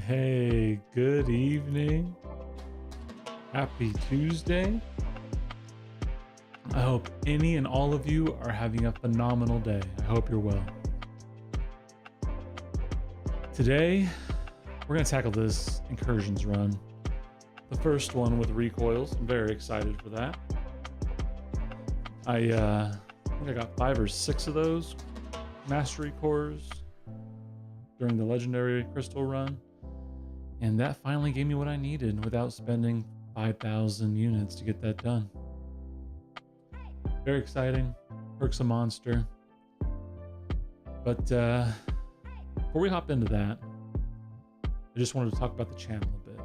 Hey, good evening. Happy Tuesday. I hope any and all of you are having a phenomenal day. I hope you're well. Today, we're going to tackle this incursions run. The first one with recoils. I'm very excited for that. I think I got 5 or 6 of those mastery cores during the legendary crystal run. And that finally gave me what I needed without spending 5,000 units to get that done. Very exciting. Perks a monster. But before we hop into that, I just wanted to talk about the channel a bit.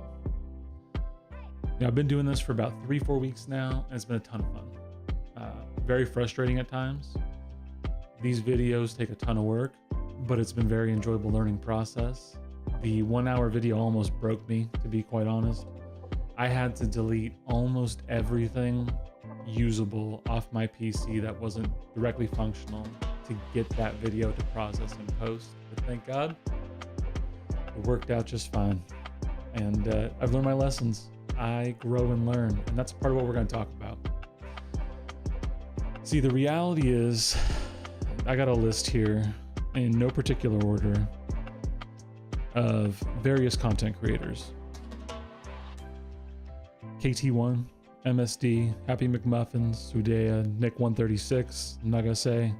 I've been doing this for about 3-4 weeks now, and it's been a ton of fun. Very frustrating at times. These videos take a ton of work, but it's been a very enjoyable learning process. The 1-hour video almost broke me, to be quite honest. I had to delete almost everything usable off my PC that wasn't directly functional to get that video to process and post. But thank God, it worked out just fine. And I've learned my lessons. I grow and learn, and that's part of what we're going to talk about. See, the reality is, I got a list here in no particular order of various content creators. KT1, MSD, Happy McMuffins, Sudea, Nick136, Nagase,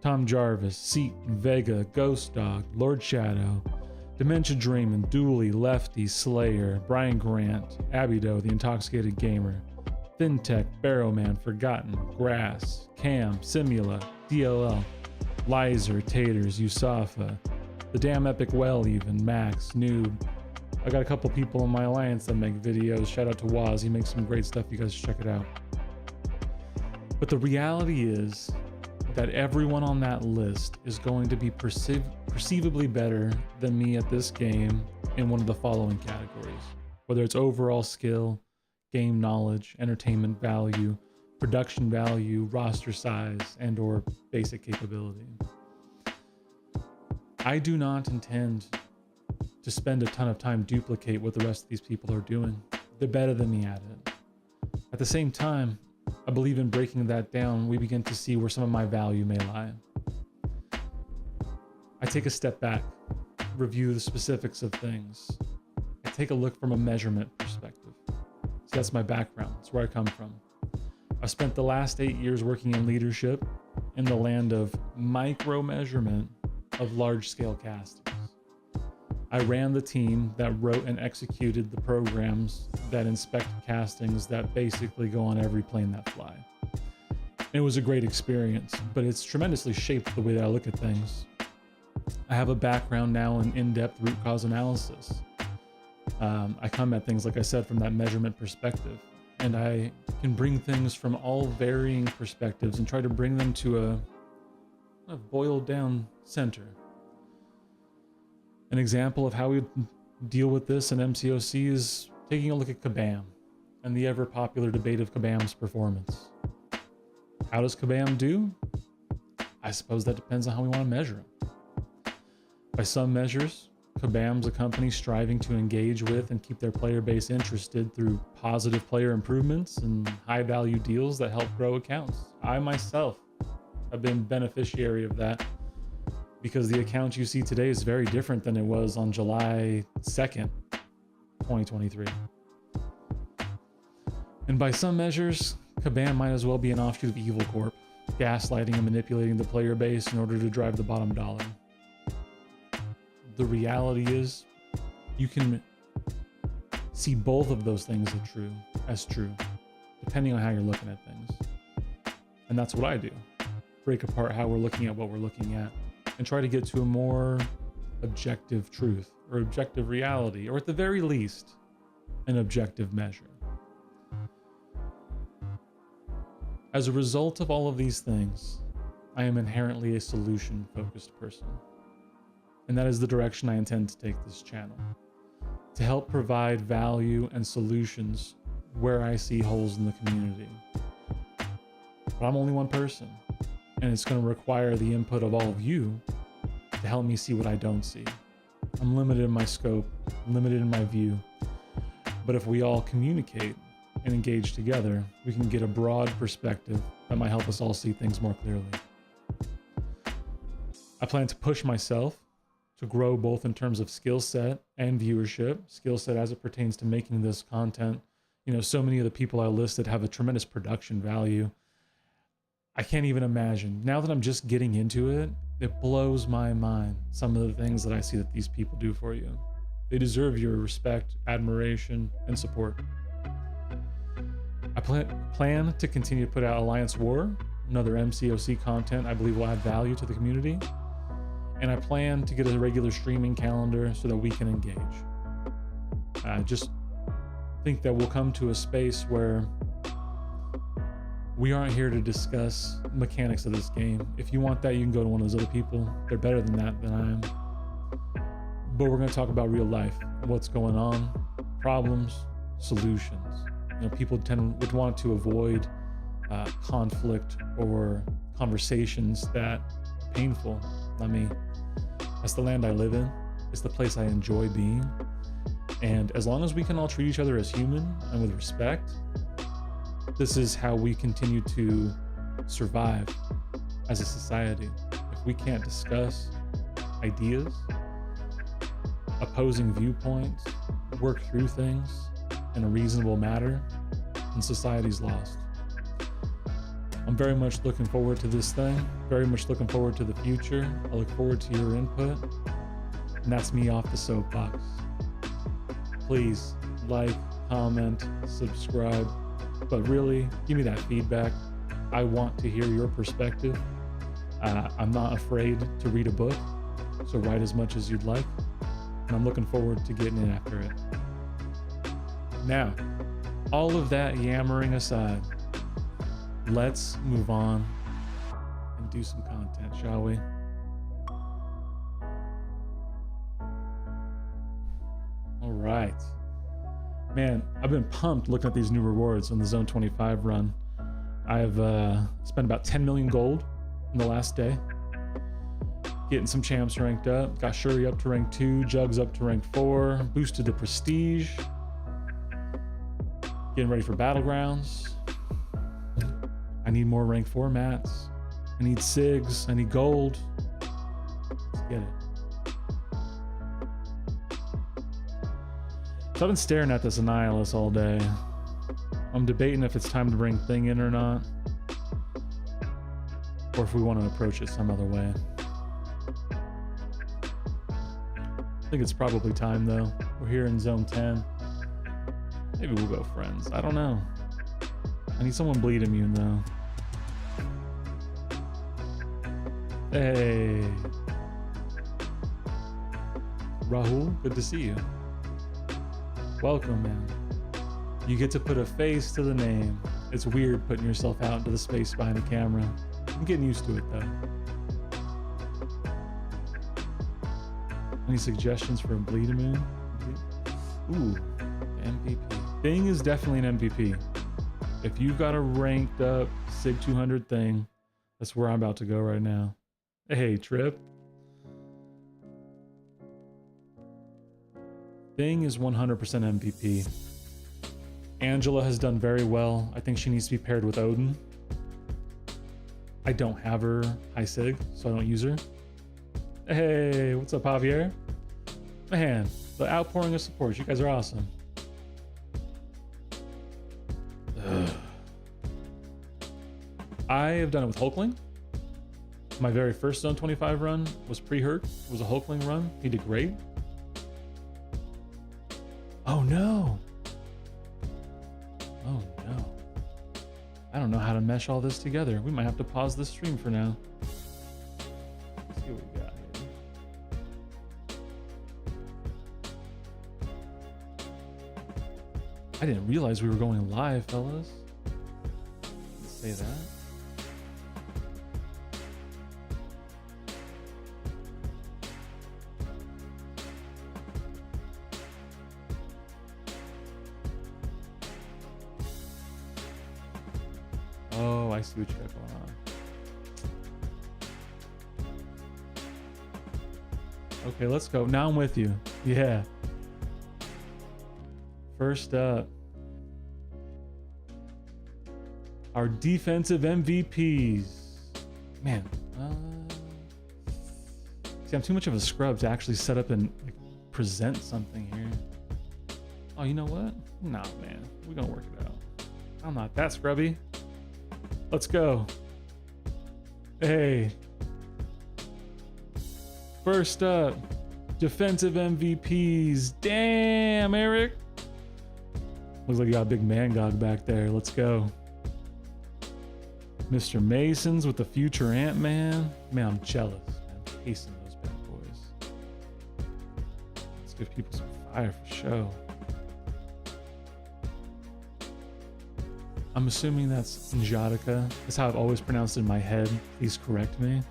Tom Jarvis, Seat, Vega, Ghost Dog, Lord Shadow, Dementia Dreamin', Dooley, Lefty, Slayer, Brian Grant, Abido, The Intoxicated Gamer, FinTech, Barrowman, Forgotten, Grass, Cam, Simula, DLL, Lizer, Taters, Usafa, The Damn Epic Well even, Max, Noob. I got a couple people in my alliance that make videos. Shout out to Waz, he makes some great stuff, you guys should check it out. But the reality is that everyone on that list is going to be perceivably better than me at this game in one of the following categories. Whether it's overall skill, game knowledge, entertainment value, production value, roster size, and or basic capability. I do not intend to spend a ton of time duplicate what the rest of these people are doing. They're better than me at it. At the same time, I believe in breaking that down, we begin to see where some of my value may lie. I take a step back, review the specifics of things. I take a look from a measurement perspective. So that's my background, that's where I come from. I've spent the last 8 years working in leadership in the land of micro measurement of large-scale castings. I ran the team that wrote and executed the programs that inspect castings that basically go on every plane that fly. It was a great experience, but it's tremendously shaped the way that I look at things. I have a background now in in-depth root cause analysis. I come at things, like I said, from that measurement perspective, and I can bring things from all varying perspectives and try to bring them to a boiled down center. An example of how we deal with this in MCOC is taking a look at Kabam and the ever popular debate of Kabam's performance. How does Kabam do? I suppose that depends on how we want to measure him. By some measures, Kabam's a company striving to engage with and keep their player base interested through positive player improvements and high value deals that help grow accounts. I myself have been beneficiary of that, because the account you see today is very different than it was on July 2nd, 2023. And by some measures, Kabam might as well be an offshoot of Evil Corp, gaslighting and manipulating the player base in order to drive the bottom dollar. The reality is, you can see both of those things as true, depending on how you're looking at things. And that's what I do. Break apart how we're looking at what we're looking at, and try to get to a more objective truth or objective reality, or at the very least, an objective measure. As a result of all of these things, I am inherently a solution-focused person. And that is the direction I intend to take this channel, to help provide value and solutions where I see holes in the community. But I'm only one person, and it's going to require the input of all of you to help me see what I don't see. I'm limited in my scope, limited in my view. But if we all communicate and engage together, we can get a broad perspective that might help us all see things more clearly. I plan to push myself to grow both in terms of skill set and viewership. Skill set as it pertains to making this content. You know, so many of the people I listed have a tremendous production value. I can't even imagine. Now that I'm just getting into it, it blows my mind, some of the things that I see that these people do for you. They deserve your respect, admiration, and support. I plan to continue to put out Alliance War, another MCOC content I believe will add value to the community. And I plan to get a regular streaming calendar so that we can engage. I just think that we'll come to a space where we aren't here to discuss mechanics of this game. If you want that, you can go to one of those other people. They're better than that than I am. But we're going to talk about real life, what's going on, problems, solutions. You know, people would want to avoid conflict or conversations that are painful. I mean, that's the land I live in. It's the place I enjoy being. And as long as we can all treat each other as human and with respect, this is how we continue to survive as a society. If we can't discuss ideas, opposing viewpoints, work through things in a reasonable manner, then society's lost. I'm very much looking forward to this thing, very much looking forward to the future. I look forward to your input, and that's me off the soapbox. Please like, comment, subscribe, but really give me that feedback. I want to hear your perspective. I'm not afraid to read a book, so write as much as you'd like, and I'm looking forward to getting in after it. Now, all of that yammering aside, let's move on and do some content, shall we? All right. Man, I've been pumped looking at these new rewards on the Zone 25 run. I've spent about 10 million gold in the last day. Getting some champs ranked up. Got Shuri up to rank 2, Jugs up to rank 4, boosted the prestige. Getting ready for Battlegrounds. I need more rank 4 mats. I need SIGs. I need gold. Let's get it. So I've been staring at this Annihilus all day. I'm debating if it's time to bring Thing in or not, or if we want to approach it some other way. I think it's probably time though. We're here in Zone 10. Maybe we'll go friends. I don't know. I need someone bleed immune though. Hey. Rahul, good to see you. Welcome, man. You get to put a face to the name. It's weird putting yourself out into the space behind a camera. I'm getting used to it though. Any suggestions for a bleed immune? Ooh, MVP. Thing is definitely an MVP. If you've got a ranked up SIG 200 thing, that's where I'm about to go right now. Hey, Trip. Thing is 100% MVP. Angela has done very well. I think she needs to be paired with Odin. I don't have her high SIG, so I don't use her. Hey, what's up, Javier? Man, the outpouring of support. You guys are awesome. Ugh. I have done it with Hulkling. My very first Zone 25 run was pre-hurt. It was a Hulkling run. He did great. Oh no. Oh no. I don't know how to mesh all this together. We might have to pause this stream for now. Let's see what we got here. I didn't realize we were going live, fellas. Let's say that. Oh, I see what you got going on. Okay, let's go. Now I'm with you. Yeah. First up, our defensive MVPs. Man, see, I'm too much of a scrub to actually set up and like, present something here. Oh, you know what? Nah, man, we're gonna work it out. I'm not that scrubby. Let's go. Hey. First up, defensive MVPs. Damn, Eric. Looks like you got a big man gog back there. Let's go. Mr. Masons with the future Ant-Man. Man, I'm jealous. I'm pacing those bad boys. Let's give people some fire for show. I'm assuming that's Njadika. That's how I've always pronounced it in my head. Please correct me.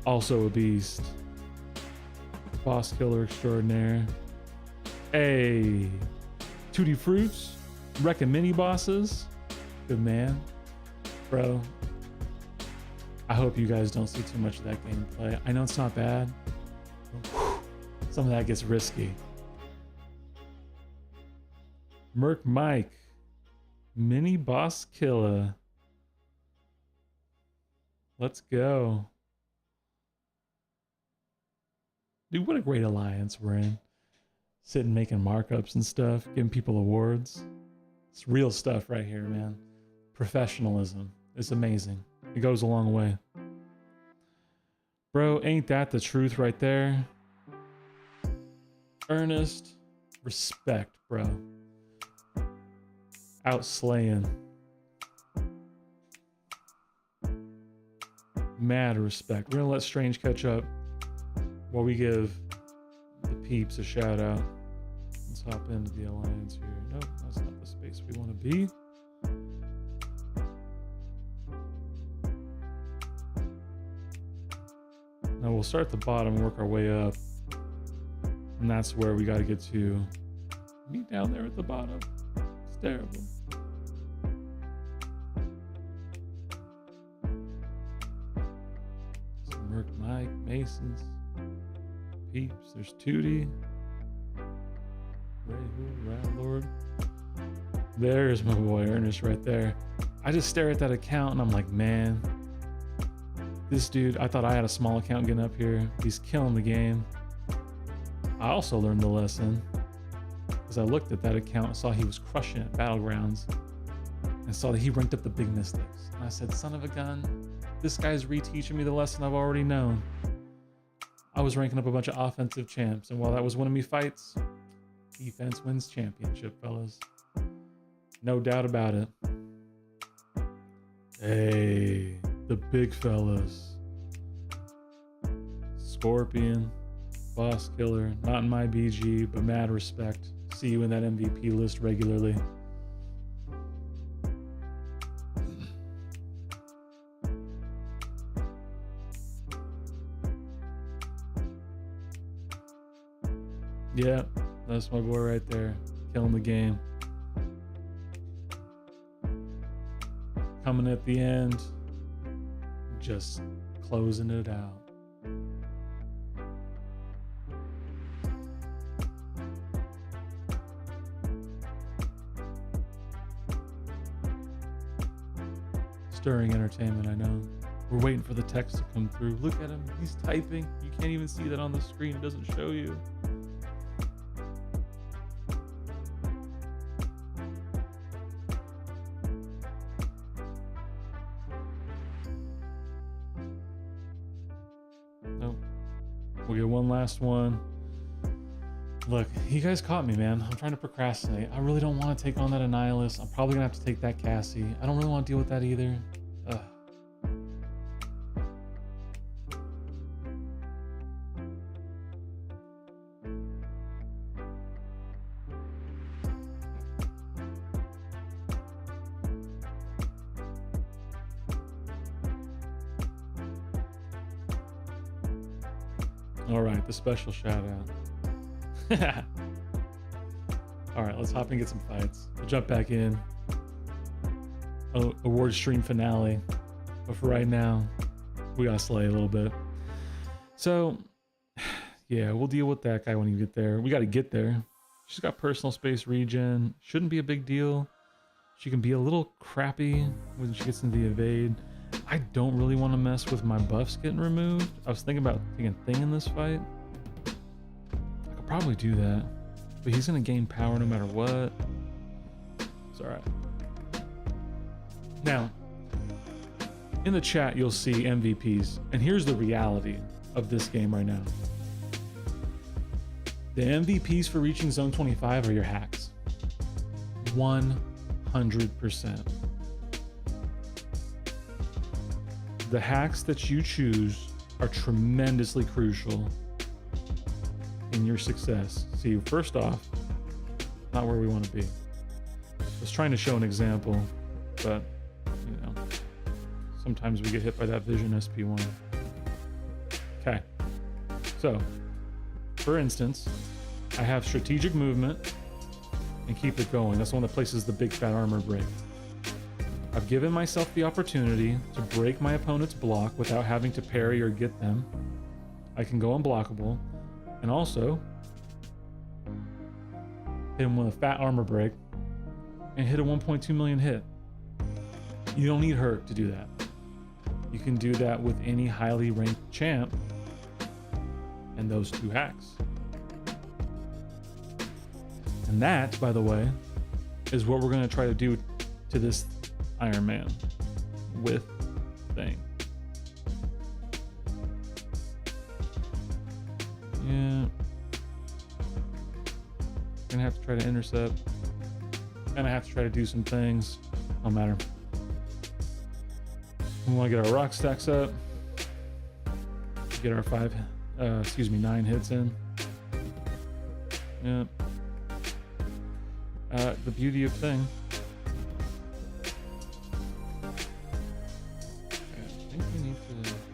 Also a beast. Boss killer extraordinaire. Hey. Tutti Fruits. Wrecking mini bosses. Good man. Bro. I hope you guys don't see too much of that gameplay. I know it's not bad. Some of that gets risky. Merc Mike. Mini boss killer. Let's go. Dude, what a great alliance we're in. Sitting making markups and stuff, giving people awards. It's real stuff right here, man. Professionalism. It's amazing. It goes a long way. Bro, ain't that the truth right there? Earnest respect, bro. Outslaying. Mad respect. We're gonna let Strange catch up while we give the peeps a shout out. Let's hop into the alliance here. Nope, that's not the space we want to be. Now we'll start at the bottom and work our way up. And that's where we got to get to. Me down there at the bottom. It's terrible. Some Merc Mike, Masons, Peeps. There's Tootie. Ray Who, Rat Lord. There's my boy Ernest right there. I just stare at that account and I'm like, man, this dude, I thought I had a small account getting up here. He's killing the game. I also learned the lesson because I looked at that account and saw he was crushing it at Battlegrounds and saw that he ranked up the big mystics. And I said, son of a gun, this guy's reteaching me the lesson I've already known. I was ranking up a bunch of offensive champs, and while that was winning me fights, defense wins championship, fellas. No doubt about it. Hey, the big fellas. Scorpion, boss killer, not in my BG, but mad respect. See you in that MVP list regularly. Yeah, that's my boy right there, killing the game. Coming at the end, just closing it out. Stirring entertainment, I know. We're waiting for the text to come through. Look at him, he's typing. You can't even see that on the screen, it doesn't show you. We'll get one last one. Look, you guys caught me, man. I'm trying to procrastinate. I really don't want to take on that Annihilus. I'm probably gonna have to take that Cassie. I don't really want to deal with that either. Ugh. All right, the special shout out. All right, let's hop and get some fights. We'll jump back in. Award stream finale. But for right now, we gotta slay a little bit. So Yeah, we'll deal with that guy when you get there. We got to get there. She's got personal space regen. Shouldn't be a big deal. She can be a little crappy when she gets into the evade. I don't really want to mess with my buffs getting removed. I was thinking about taking Thing in this fight. I could probably do that. But he's going to gain power no matter what. It's alright. Now, in the chat, you'll see MVPs. And here's the reality of this game right now. The MVPs for reaching Zone 25 are your hacks. 100%. The hacks that you choose are tremendously crucial in your success. See, first off, not where we want to be. I was trying to show an example, but you know, sometimes we get hit by that Vision SP1. Okay, so for instance, I have strategic movement and keep it going. That's one that places the big fat armor break. I've given myself the opportunity to break my opponent's block without having to parry or get them. I can go unblockable and also hit him with a fat armor break and hit a 1.2 million hit. You don't need Herc to do that. You can do that with any highly ranked champ and those two hacks. And that, by the way, is what we're going to try to do to this Iron Man with Thing. Yeah. Gonna have to try to intercept. Gonna have to try to do some things. No matter. We want to get our rock stacks up. Get our 9 hits in. Yeah. The beauty of Thing. I think we need to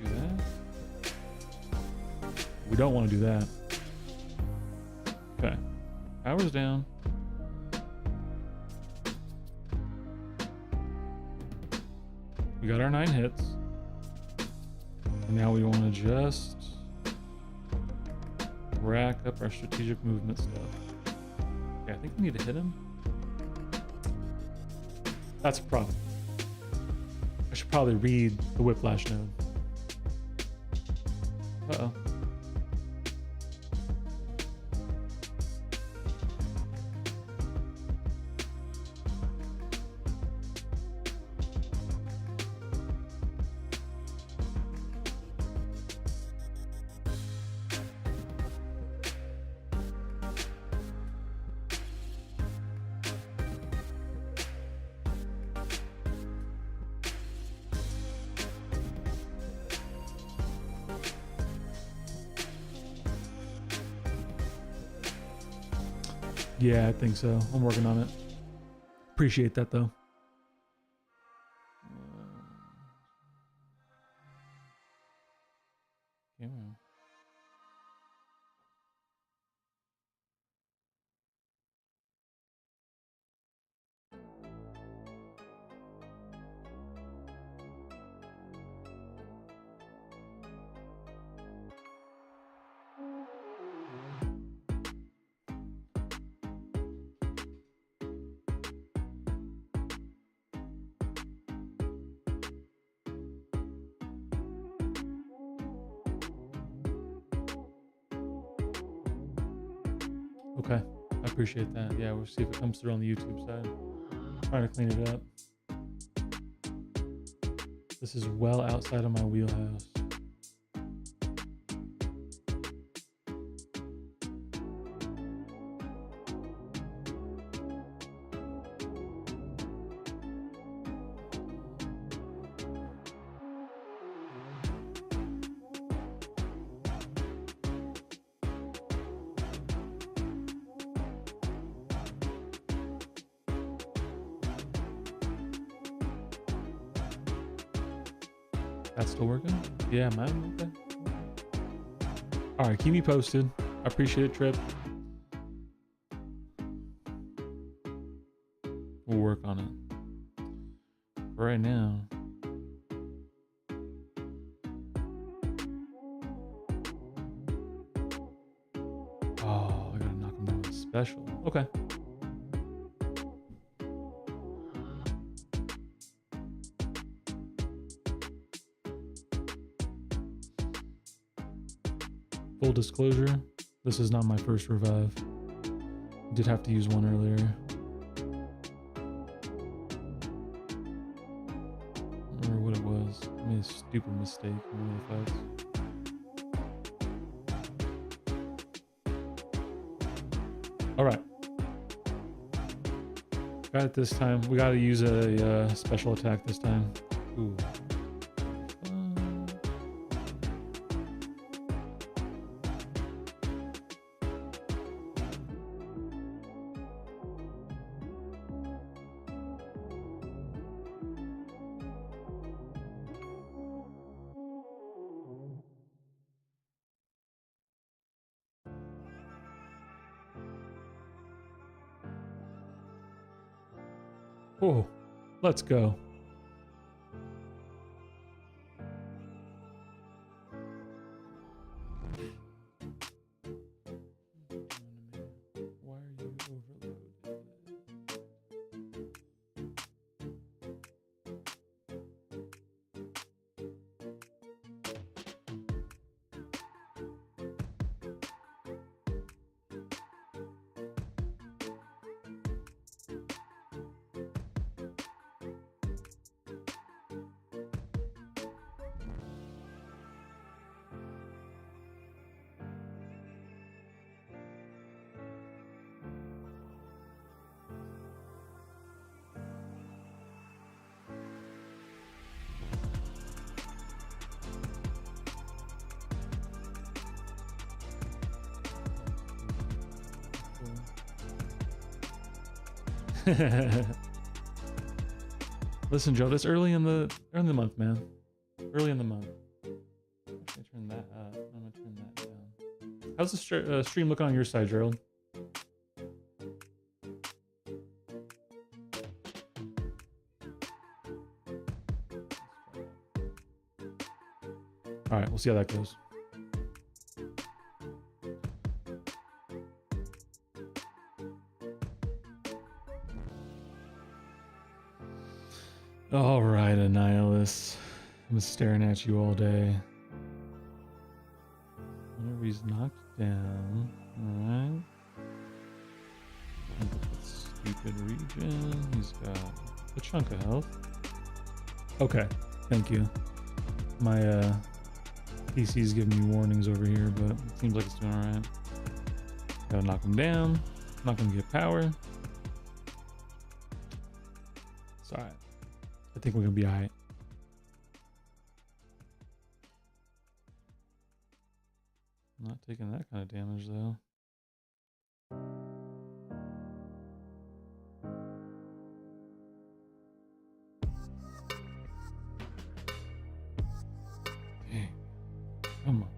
do that. We don't want to do that. Okay. Power's down. We got our 9 hits. And now we want to just rack up our strategic movement stuff. Okay, I think we need to hit him. That's a problem. I should probably read the Whiplash node. Uh-oh. Yeah, I think so. I'm working on it. Appreciate that, though. Camera. Okay, I appreciate that. Yeah, we'll see if it comes through on the YouTube side. Trying to clean it up. This is well outside of my wheelhouse. That's still working? Yeah, man. Okay. All right, keep me posted. I appreciate it, Trip. We'll work on it. For right now. special. Okay. Full disclosure, this is not my first revive. Did have to use one earlier. I don't remember what it was. I made a stupid mistake in one of the fights. All right. Got it this time. We got to use a special attack this time. Ooh. Oh, let's go. Why are you overloaded? Listen, Joe, this early in the month, man. Early in the month. Let me turn that up. I'm gonna turn that down. How's the stream looking on your side, Gerald? All right, we'll see how that goes. All right, Annihilus. I've been staring at you all day. Whenever he's knocked down, all right. Stupid region. He's got a chunk of health. Okay, thank you. My PC's giving me warnings over here, but it seems like it's doing all right. Gotta knock him down. Not gonna get power. It's all right. I think we're gonna be all right. Not taking that kind of damage though. Dang. Come on.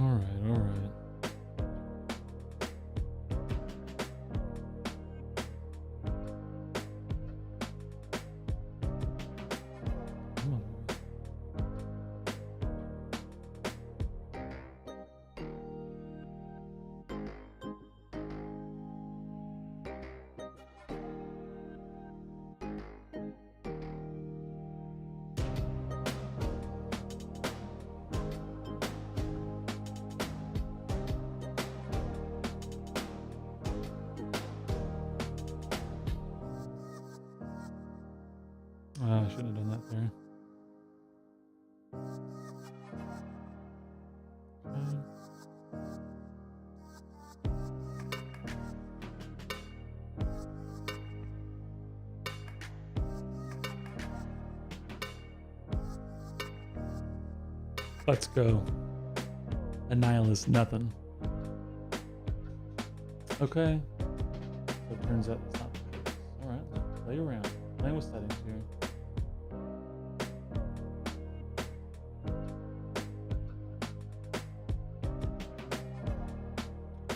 All right. Come on. I shouldn't have done that there. Let's go. Annihilus, nothing. Okay. So it turns out that's not the case. Alright, let's play around. Playing with settings here.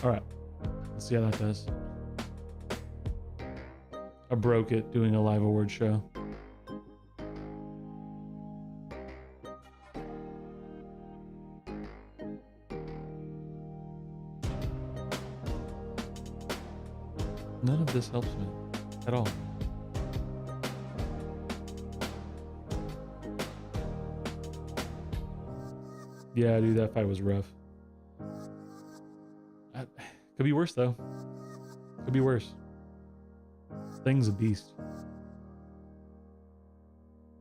All right, let's see how that does. I broke it doing a live award show. None of this helps me at all. Yeah, dude, that fight was rough. Could be worse, though. Could be worse. Thing's a beast.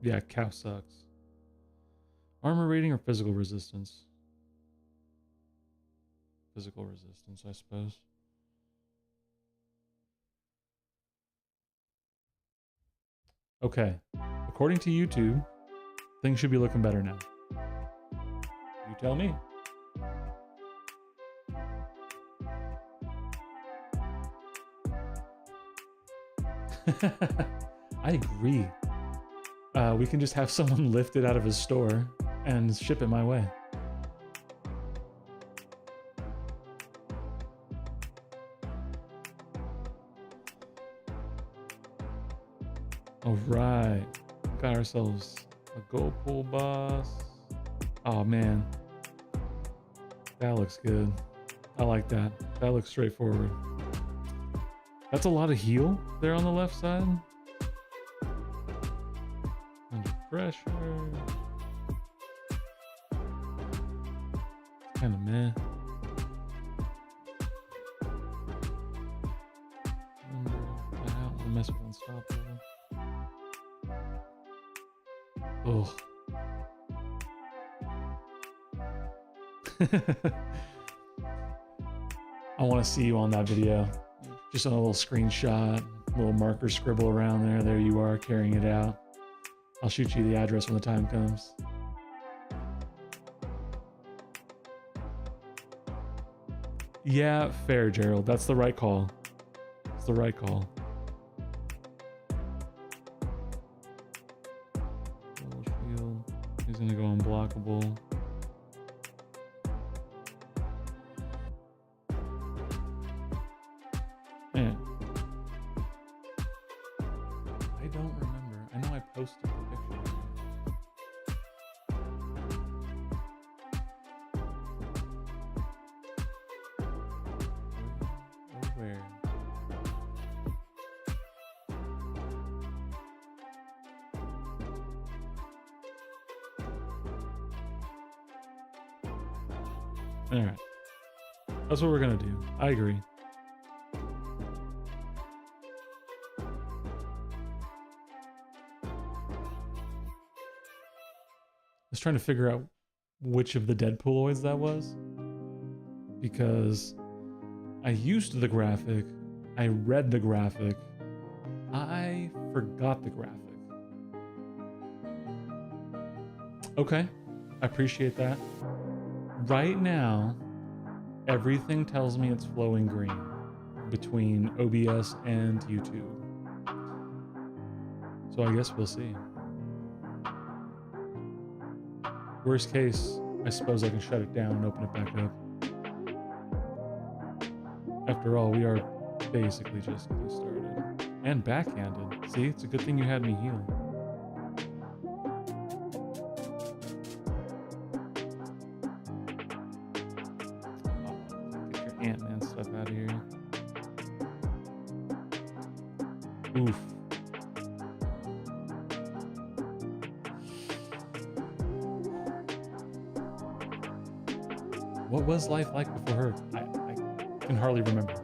Yeah, cow sucks. Armor rating or physical resistance? Physical resistance, I suppose. Okay. According to YouTube, things should be looking better now. You tell me. I agree. We can just have someone lift it out of his store and ship it my way. All right, got ourselves a gold pool boss. Oh man, that looks good. I like that. That looks straightforward. That's a lot of heal there on the left side. Under pressure. Kind of meh. I don't want to mess with Unstoppable. Oh. I want to see you on that video. Just on a little screenshot, little marker scribble around there. There you are carrying it out. I'll shoot you the address when the time comes. Yeah, fair, Gerald. That's the right call. It's the right call. Shield. He's gonna go unblockable. Man. I don't remember. I know I posted the picture. Where? All right. That's what we're gonna do. I agree. I was trying to figure out which of the Deadpooloids that was, because I used the graphic, I read the graphic, I forgot the graphic. Okay, I appreciate that. Right now, everything tells me it's flowing green between OBS and YouTube. So I guess we'll see. Worst case, I suppose I can shut it down and open it back up. After all, we are basically just getting started. And backhanded. See, it's a good thing you had me heal. Get your Ant-Man stuff out of here. Oof. What was life like before her? I can hardly remember.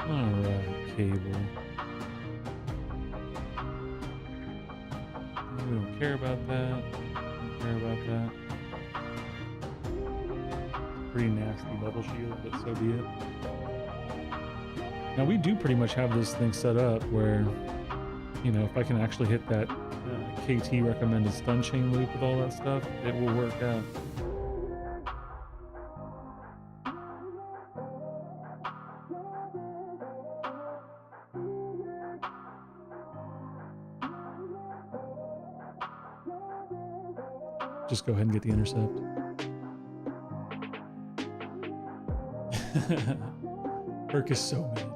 Alright, Cable. We don't care about that. Don't care about that. Pretty nasty bubble shield, but so be it. Now we do pretty much have this thing set up where, you know, if I can actually hit that KT recommended stun chain loop with all that stuff, it will work out. just go ahead and get the intercept. Herc is so mean.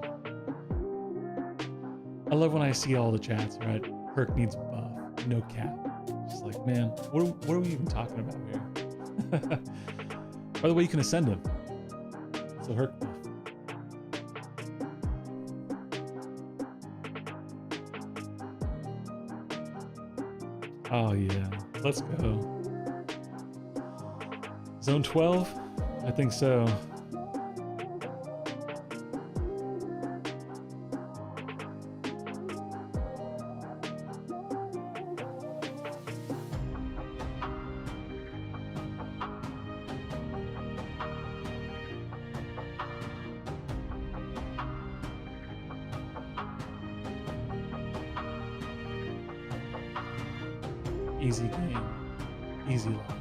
I love when I see all the chats, right? Herc needs buff, no cap. Just like, man, what are we even talking about here? By the way, you can ascend him. So Herc buff. Oh yeah, let's go. Zone 12? I think so. Easy game, easy life.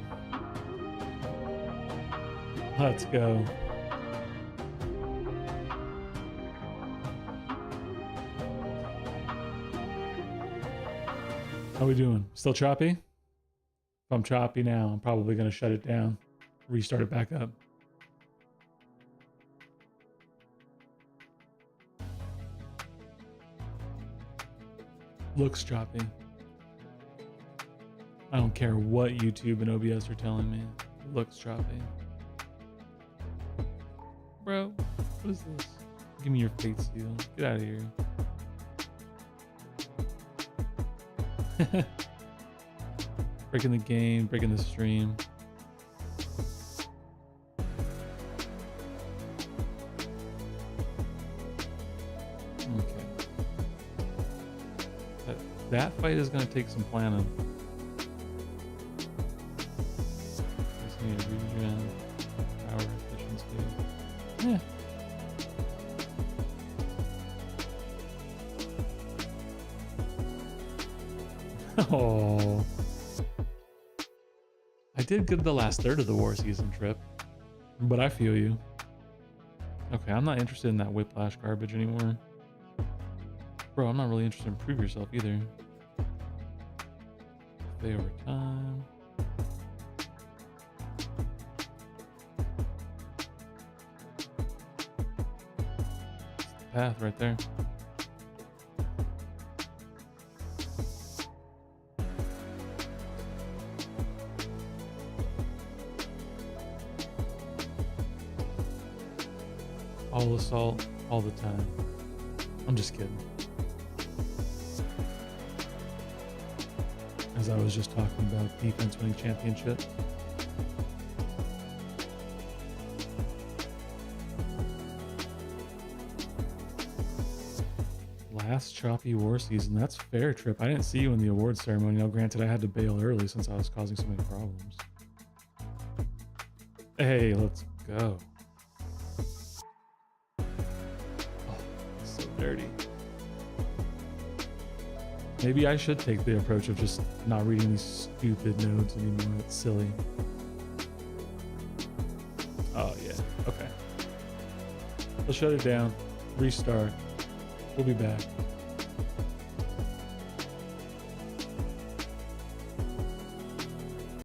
Let's go. How we doing? Still choppy? If I'm choppy now, I'm probably going to shut it down, restart it back up. Looks choppy. I don't care what YouTube and OBS are telling me. It looks choppy. Bro, what is this? Give me your fate seal. Get out of here. Breaking the game, breaking the stream. Okay. That fight is going to take some planning. Regen, power efficiency. Yeah. Oh. I did good the last third of the war season trip, but I feel you. Okay, I'm not interested in that whiplash garbage anymore. Bro, I'm not really interested in prove yourself either. Play over time. Path right there. All assault, all the time. I'm just kidding. As I was just talking about defense winning championship. Last choppy war season. That's fair, Trip. I didn't see you in the awards ceremony. Now, granted, I had to bail early since I was causing so many problems. Hey, let's go. Oh, so dirty. Maybe I should take the approach of just not reading these stupid nodes anymore. It's silly. Oh, yeah. Okay. Let's shut it down. Restart. We'll be back.